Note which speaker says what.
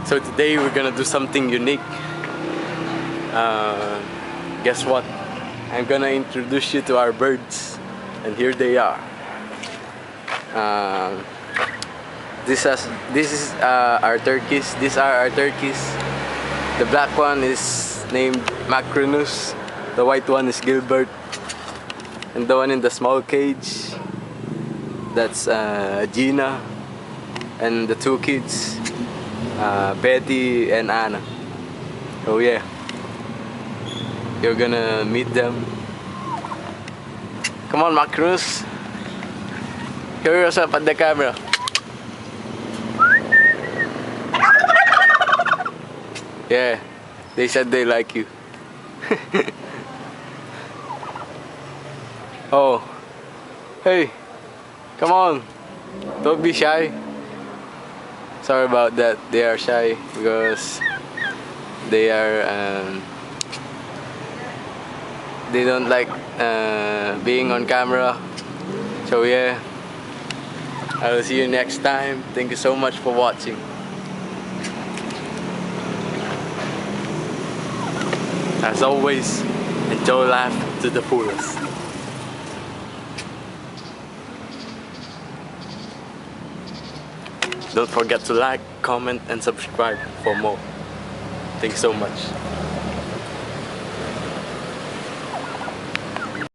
Speaker 1: So today we're gonna do something unique. Guess what? I'm gonna introduce you to our birds, and here they are. This is our turkeys. These are our turkeys. The black one is named Macronus. The white one is Gilbert, and the one in the small cage, that's Gina, and the two kids, Betty and Anna. Oh yeah, you're gonna meet them. Come on, Macronus. Show yourself at the camera. Yeah, they said they like you. Oh, hey, come on, don't be shy. Sorry about that, they are shy because they don't like being on camera. So yeah, I will see you next time. Thank you so much for watching. As always, enjoy life to the fullest. Don't forget to like, comment, and subscribe for more. Thanks so much.